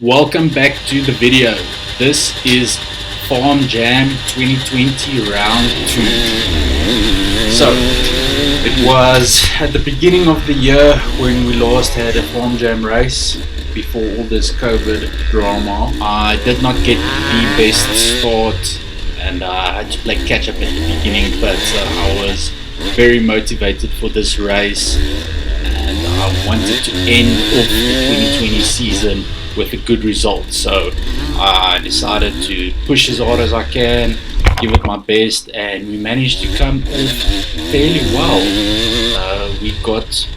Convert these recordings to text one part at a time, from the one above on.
Welcome back to the video. This is Farm Jam 2020 round 2. So it was at the beginning of the year when we last had a Farm Jam race before all this COVID drama. I did not get the best start and I had to play catch up at the beginning, but I was very motivated for this race and I wanted to end off the 2020 season with a good result. So I decided to push as hard as I can, give it my best, and we managed to come off fairly well. We got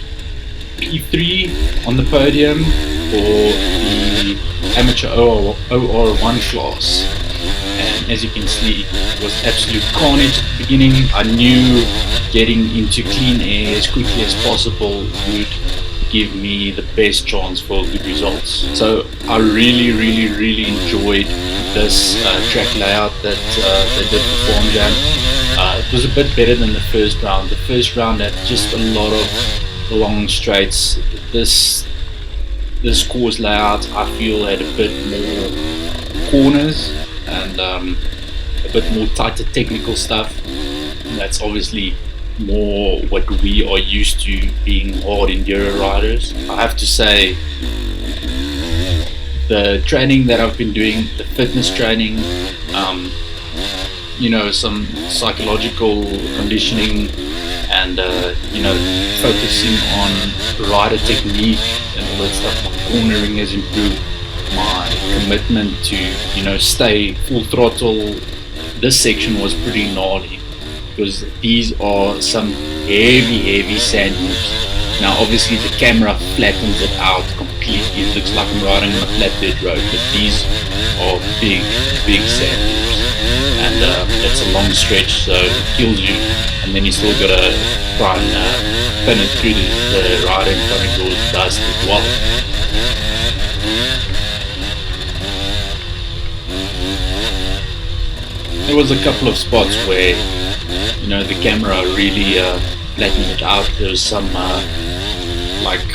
P3 on the podium for the amateur OR1 class, and as you can see, it was absolute carnage at the beginning. I knew getting into clean air as quickly as possible would give me the best chance for good results. So I really enjoyed this track layout that they did for Farm Jam. It was a bit better than the first round. The first round had just a lot of long straights. This course layout I feel had a bit more corners and a bit more tighter technical stuff. And that's obviously more what we are used to being hard enduro riders. I have to say, the training that I've been doing, the fitness training, some psychological conditioning and focusing on rider technique and all that stuff. My cornering has improved, my commitment to stay full throttle. This section was pretty gnarly because these are some heavy sand moves. Now obviously the camera flattens it out completely. It looks like I'm riding on a flatbed road, but these are big sand moves. And it's a long stretch, so it kills you. And then you still gotta try and pin it through the rider in front of yours dust as well. There was a couple of spots where the camera really flattened it out. There was some like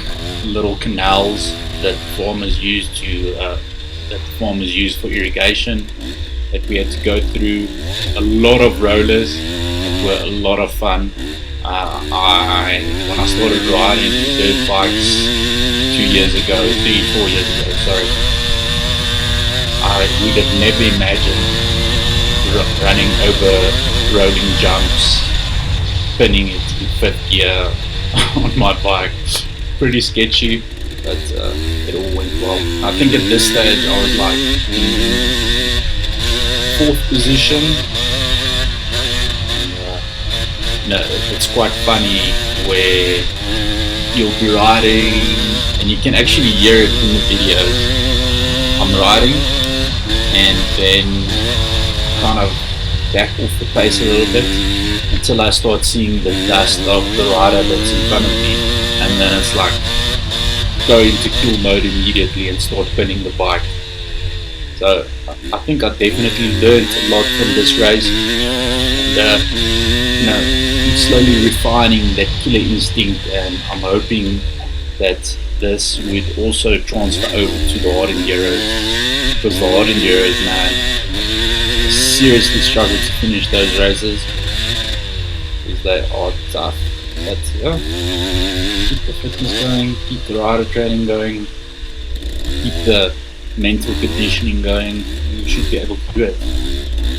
little canals that farmers use for irrigation that we had to go through. A lot of rollers that were a lot of fun. When I started riding dirt bikes 4 years ago, sorry, we could never imagine running over rolling jumps, spinning it in 5th gear on my bike. Pretty sketchy, but it all went well. I think at this stage I was like in 4th position. It's quite funny where you'll be riding and you can actually hear it in the videos. I'm riding and then kind of back off the pace a little bit until I start seeing the dust of the rider that's in front of me, and then it's like go into cool mode immediately and start pinning the bike. So I think I definitely learned a lot from this race, and I'm slowly refining that killer instinct, and I'm hoping that this would also transfer over to the hard enduros, because the hard enduros, man, seriously struggle to finish those races because they are tough. But keep the fitness going, keep the rider training going, keep the mental conditioning going. You should be able to do it.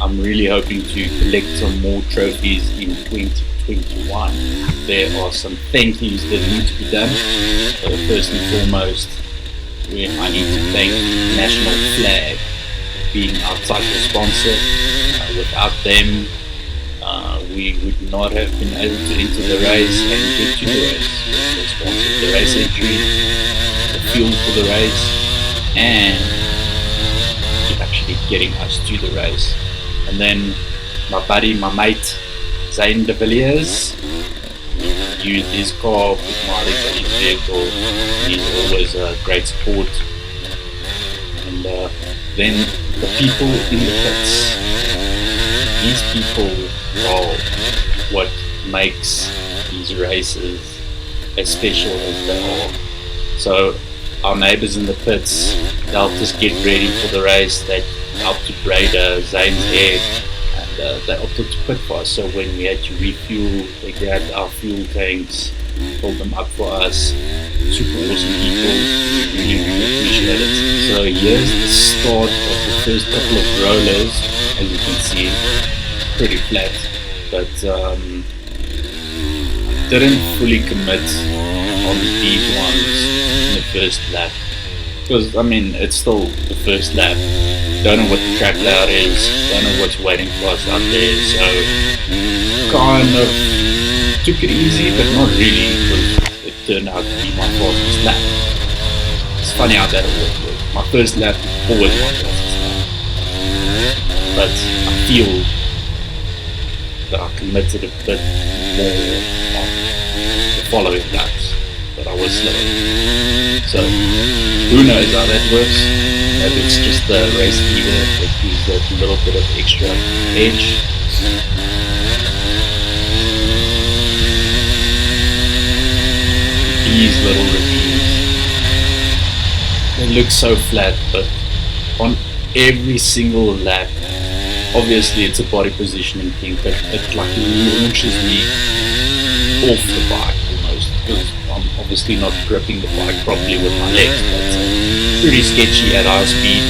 I'm really hoping to collect some more trophies in 2021. There are some thank yous that need to be done. First and foremost, I need to thank National Flag being our title sponsor. Without them, we would not have been able to enter the race and get to the race. They sponsored the race entry, the fuel for the race, and actually getting us to the race. And then my mate, Zane de Villiers, used his car with mileage on his vehicle. He's always a great support. And then the people in the pits. These people are what makes these races as special as they are. So our neighbours in the pits helped us get ready for the race. They helped to braid Zane's hair, and they opted to pit for us. So when we had to refuel, they grabbed our fuel tanks, filled them up for us. Super awesome people, really, really appreciate it. So here's the start of the first couple of rollers. As you can see, pretty flat, but didn't fully commit on these ones in the first lap, because I mean it's still the first lap. Don't know what the track layout is, don't know what's waiting for us out there, so kind of took it easy, but not really, because it turned out to be my fastest lap. It's funny how that always works. My first lap is always my fastest lap, but I feel that I committed a bit more on the following laps, but I was slow. So who knows how that works? Maybe it's just the race leader that gives that little bit of extra edge. These little reviews, they look so flat, but on every single lap, obviously it's a body positioning thing, but it like launches me off the bike almost, because I'm obviously not gripping the bike properly with my legs. That's pretty sketchy at high speed,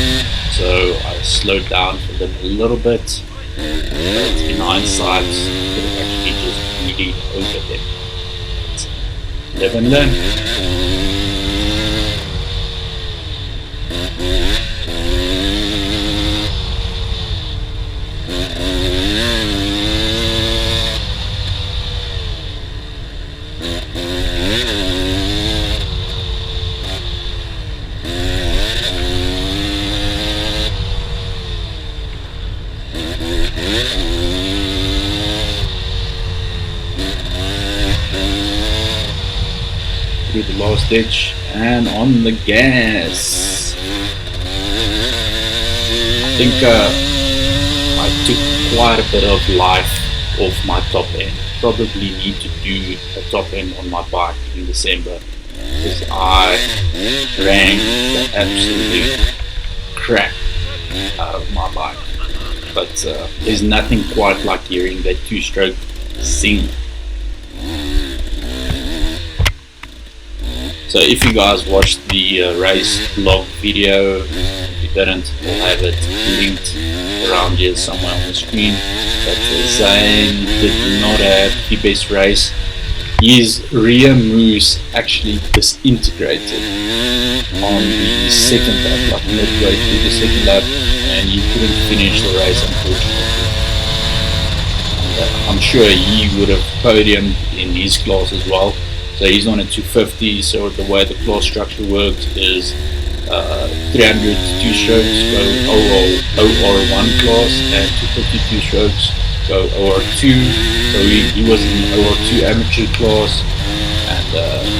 so I slowed down for them a little bit, but in hindsight I could have actually just really over them. Live and learn. Through the last ditch and on the gas. I think I took quite a bit of life off my top end. Probably need to do a top end on my bike in December, because I ran the absolute crap out of my bike. But there's nothing quite like hearing that two-stroke sing. So if you guys watched the race vlog video, if you didn't, we'll have it linked around here somewhere on the screen. But Zane did not have the best race. His rear moves actually disintegrated on the second lap, like midway through the second lap, and he couldn't finish the race, unfortunately. And, I'm sure he would have podiumed in his class as well. So he's on a 250, so the way the class structure works is 300 two-strokes go OR1 class, and 250 two-strokes go OR2. So he was in OR2 amateur class, and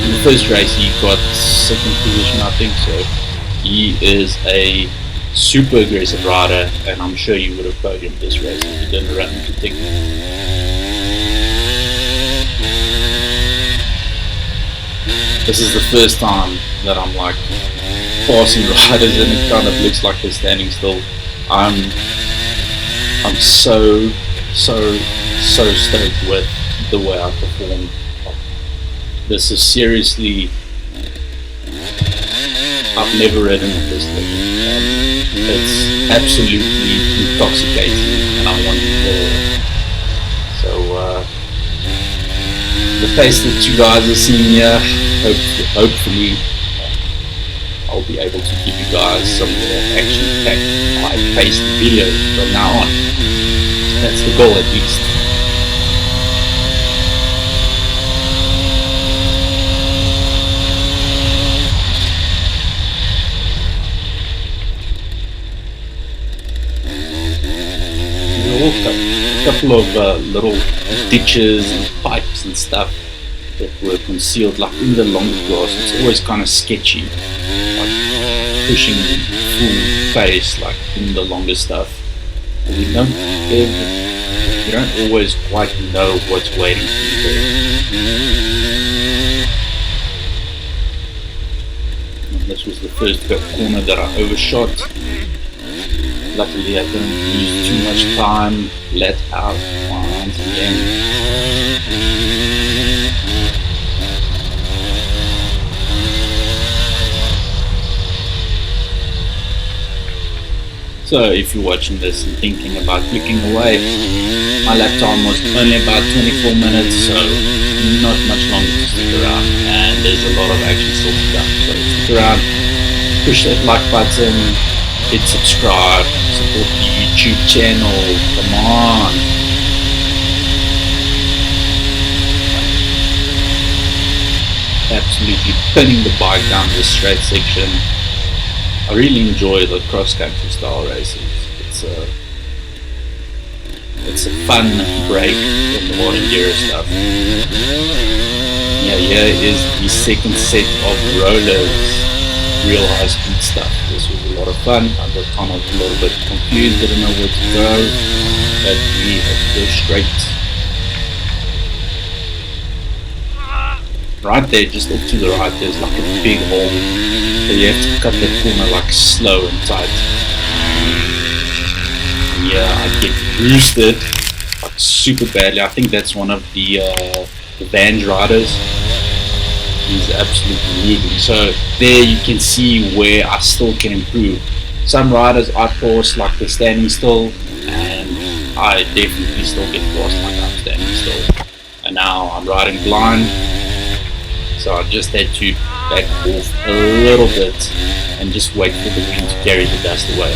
in the first race he got second position, I think. So he is a super aggressive rider, and I'm sure he would have podiumed this race if he didn't run into things. This is the first time that I'm like passing riders and it kind of looks like they're standing still. I'm so stoked with the way I performed. This is seriously, I've never ridden at this thing. It's absolutely intoxicating and I want more. So the pace that you guys are seeing here, hopefully I'll be able to give you guys some more action-packed, high-paced videos from now on. That's the goal, at least. A couple of little ditches and pipes and stuff that were concealed, like in the longer class. It's always kind of sketchy, like pushing full pace, like in the longer stuff. And you don't always quite know what's waiting for you there. And the this was the first corner that I overshot. Luckily I didn't lose too much time, let out once again. So if you're watching this and thinking about clicking away, my lap time was only about 24 minutes, so not much longer to stick around, and there's a lot of action still to come. So stick around, push that like button, hit subscribe, support the YouTube channel, come on. Absolutely pinning the bike down the straight section. I really enjoy the cross-country style races. It's a fun break from the more enduro stuff. Yeah, here is the second set of rollers, real high-speed stuff. This was a lot of fun. I got kind of a little bit confused, didn't know where to go, but we had to go straight. Right there, just off to the right, there's like a big hole, so you have to cut that corner like slow and tight. And yeah, I get boosted like super badly. I think that's one of the Vans riders. He's absolutely moving. So there you can see where I still can improve. Some riders I pass like they're standing still, and I definitely still get lost like I'm standing still. And now I'm riding blind. So I just had to back off a little bit and just wait for the wind to carry the dust away.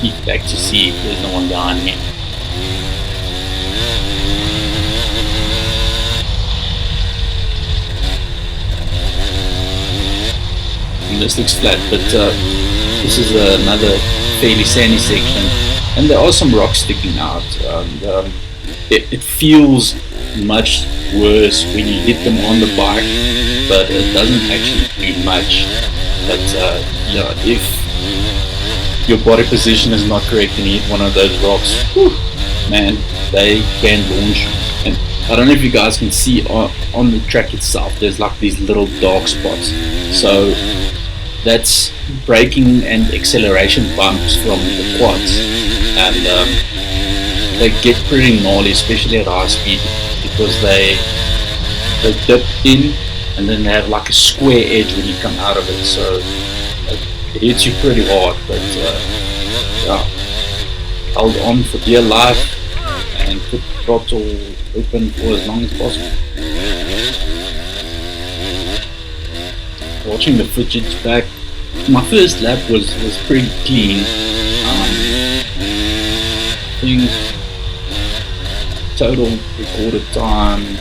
Peek back to see if there's no one behind me. And this looks flat, but this is another fairly sandy section, and there are some rocks sticking out. It feels much worse when you hit them on the bike, but it doesn't actually do much. But yeah, if your body position is not correct and you hit one of those rocks, whew, man, they can launch you. And I don't know if you guys can see on the track itself, there's like these little dark spots. So that's braking and acceleration bumps from the quads, and they get pretty gnarly, especially at high speed, because they dip in and then they have like a square edge when you come out of it, so it hits you pretty hard. But yeah, held on for dear life and put the throttle open for as long as possible. Watching the footage back, my first lap was pretty clean. I think total recorded time,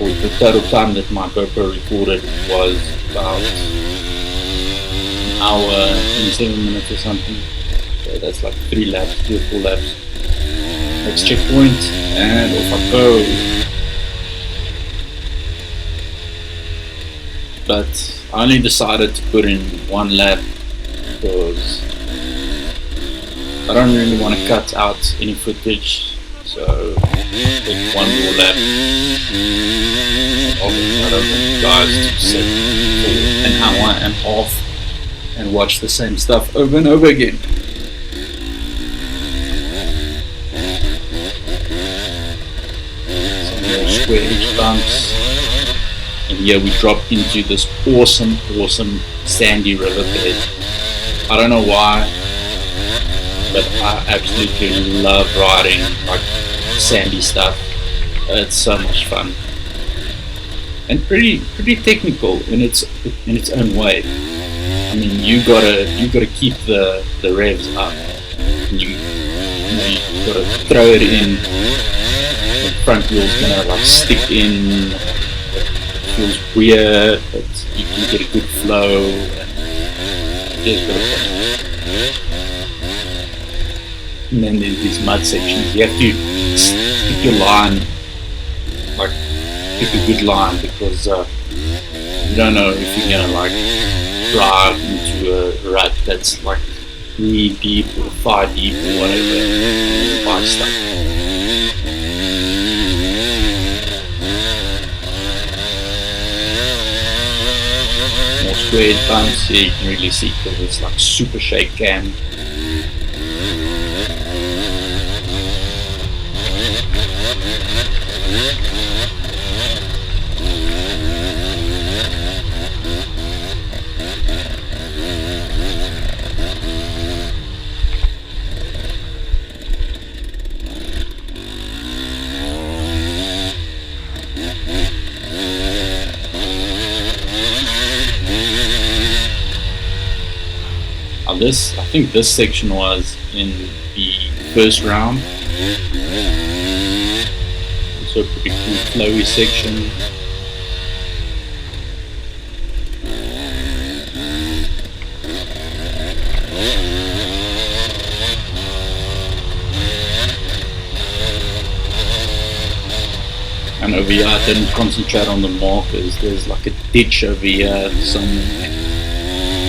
or the total time that my GoPro recorded, was about an hour 27 minutes or something. So that's like 3 laps, 3 or 4 laps. Next checkpoint, and off I go. But I only decided to put in 1 lap because I don't really want to cut out any footage. So take 1 more lap. Obviously I don't want you guys to sit for an hour and a half and watch the same stuff over and over again. Some more square edge bumps. And here we drop into this awesome sandy river bed. I don't know why, but I absolutely love riding like sandy stuff. It's so much fun and pretty technical in its own way. I mean, you gotta keep the revs up. You gotta throw it in. The front wheel's gonna like stick in. It feels weird, but you can get a good flow. And it is really fun. And then there's these mud sections. You have to stick your line, like pick a good line, because you don't know if you're gonna like drive into a rut that's like knee deep or thigh deep or whatever, and the bike's stuck. where it bumps, yeah, you can really see because it's like super shake cam. I think this section was in the first round. So a pretty cool flowy section. And over here I didn't concentrate on the markers. There's like a ditch over here somewhere.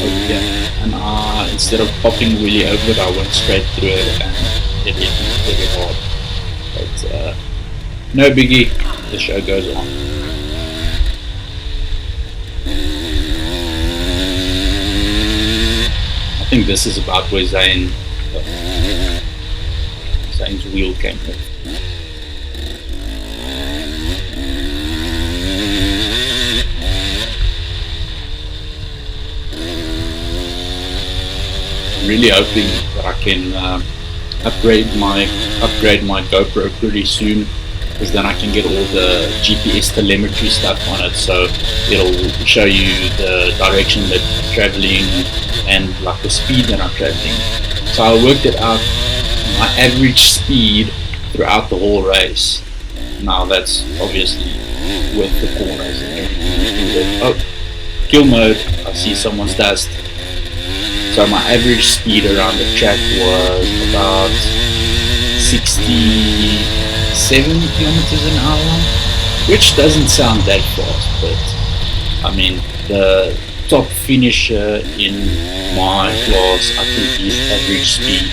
Over here. And instead of popping really over it, I went straight through it and it hit me very hard. But no biggie, the show goes on. I think this is about where Zane's wheel came with. Really hoping that I can upgrade my GoPro pretty soon, because then I can get all the GPS telemetry stuff on it, so it'll show you the direction that I'm traveling and like the speed that I'm traveling. So I worked it out, my average speed throughout the whole race. Now that's obviously with the corners and everything. Oh, kill mode, I see someone's dust. So my average speed around the track was about 67 kilometers an hour, which doesn't sound that fast, but I mean the top finisher in my class, I think his average speed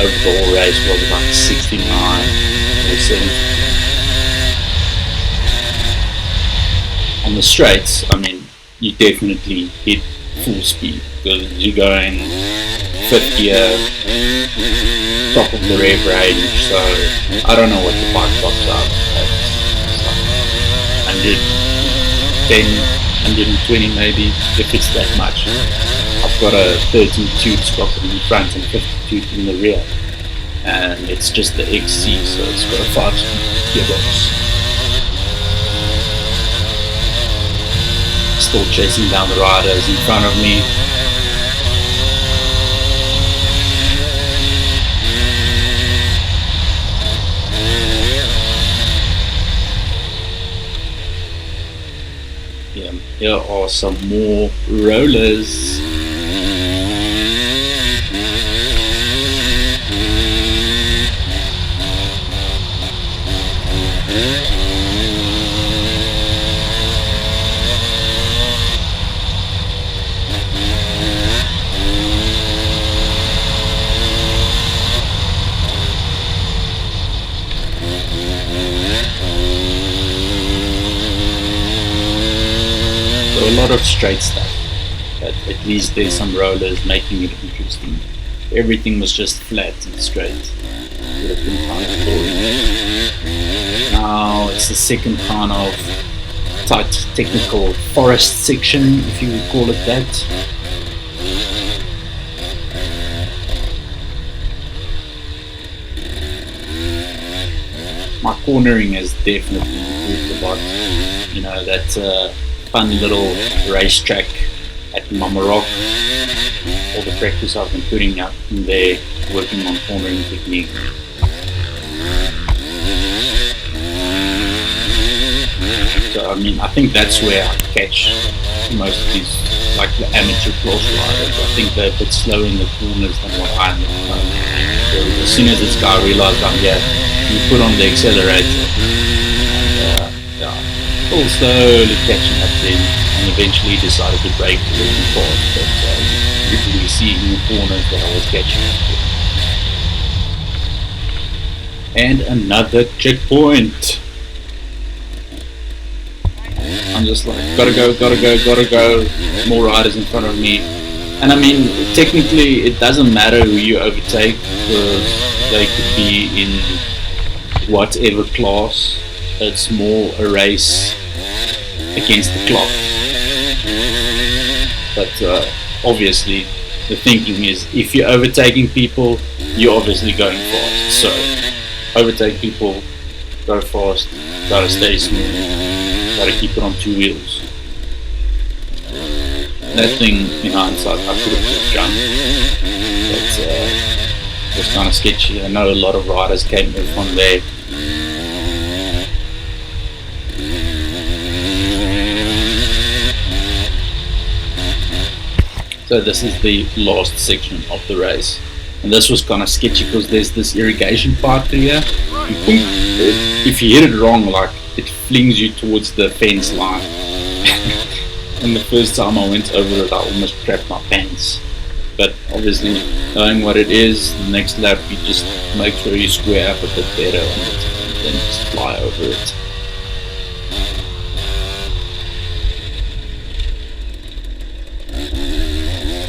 over the whole race was about 69 or 70. On the straights, I mean, you definitely hit full speed because you're going 5th gear, top of the rev range, so I don't know what the bike tops out at. It's like 110, 120 maybe, if it's that much. I've got a 13 tooth sprocket in the front and 50 tooth in the rear, and it's just the XC, so it's got a 5-speed gearbox. Still chasing down the riders in front of me. Yeah, here are some more rollers. A lot of straight stuff, but at least there's some rollers making it interesting. Everything was just flat and straight. It would have been kind of boring. Now it's the second kind of tight technical forest section, if you would call it that. My cornering has definitely improved a lot. You know, that fun little racetrack at Mama Rock. All the practice I've been putting up in there, working on cornering technique. So I mean, I think that's where I catch most of these, like the amateur class riders. I think they're a bit slower in the corners than what I'm at. So as soon as this guy realized I'm here, he put on the accelerator. All slowly catching up then, and eventually decided to brake a little too fast, but you could really see in the corners that I was catching up. And another checkpoint. I'm just like, gotta go, gotta go, gotta go. More riders in front of me. And I mean, technically, it doesn't matter who you overtake because they could be in whatever class. It's more a race against the clock. But obviously, the thinking is if you're overtaking people, you're obviously going fast. So, overtake people, go fast, gotta stay smooth, gotta keep it on two wheels. That thing, in hindsight, I could have just jumped, but it was kind of sketchy. I know a lot of riders came in from there. So this is the last section of the race, and this was kind of sketchy because there's this irrigation pipe through here. If you hit it wrong, like it flings you towards the fence line. And the first time I went over it, I almost crapped my pants. But obviously, knowing what it is, the next lap you just make sure you square up a bit better on it, and then just fly over it.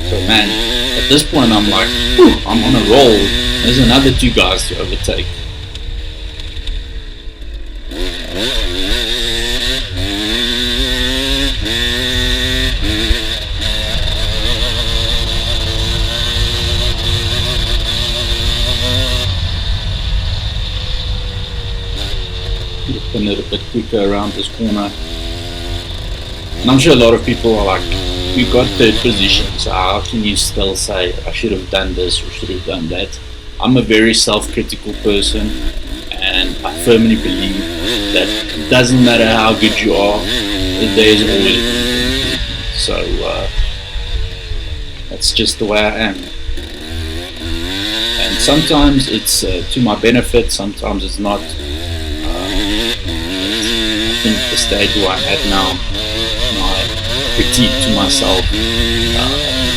So man, at this point I'm like, whew, I'm on a roll. There's another two guys to overtake. Spin it a bit quicker around this corner. And I'm sure a lot of people are like, you got third position, so how can you still say I should have done this or should have done that? I'm a very self-critical person, and I firmly believe that it doesn't matter how good you are, there's always room. So that's just the way I am. And sometimes it's to my benefit, sometimes it's not. I think the stage where I'm at now, my critique to myself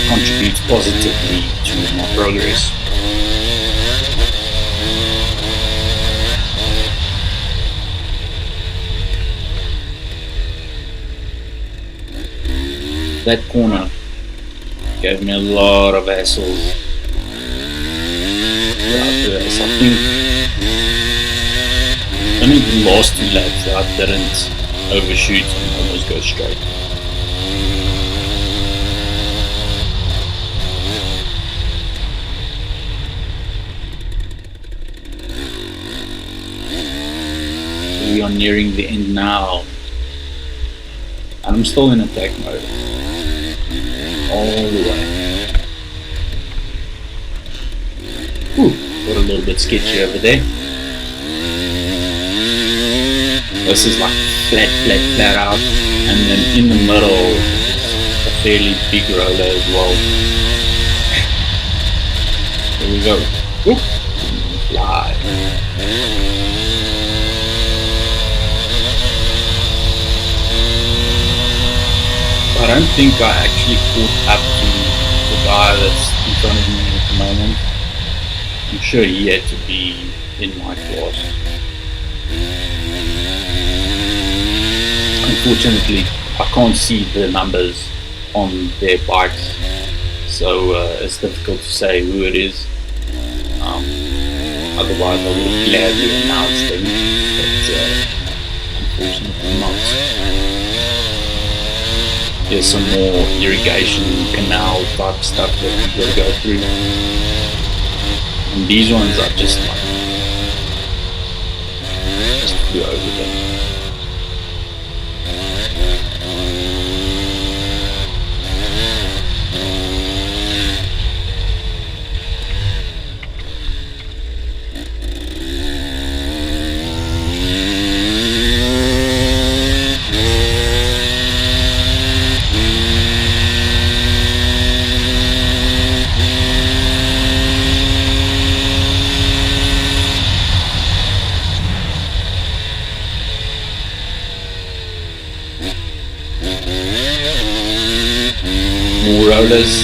contributes positively to my progress. That corner gave me a lot of hassles throughout the race. I think only the last two laps I didn't overshoot and almost go straight. We are nearing the end now, and I'm still in attack mode all the way. Whew, got a little bit sketchy over there. This is like flat out, and then in the middle a fairly big roller as well. Here we go. Whoop. Fly. I don't think I actually caught up to the guy that's in front of me at the moment. I'm sure he had to be in my class. Unfortunately, I can't see the numbers on their bikes, so it's difficult to say who it is. Otherwise, I would have gladly announced them, but unfortunately not. There's some more irrigation canal type stuff that we gotta go through, and these ones are just flew over them. More rollers.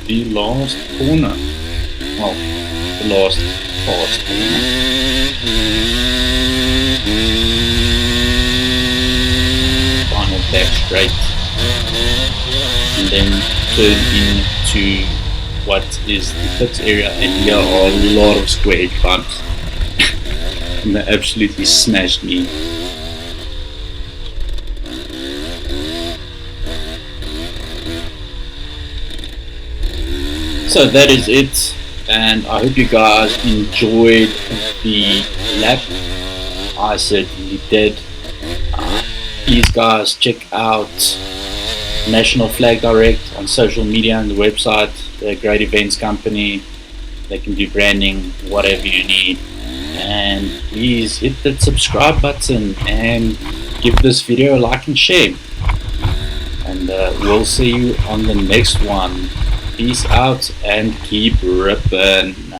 the last corner. Well, the last fast corner. Final back straight. And then turn into what is the pit area, and here are a lot of square edge bumps. And they absolutely smashed me. So that is it, and I hope you guys enjoyed the lap. I certainly did. Please guys check out National Flag Direct on social media and the website. They're a great events company. They can do branding, whatever you need. And please hit that subscribe button and give this video a like and share. And we'll see you on the next one. Peace out and keep ripping.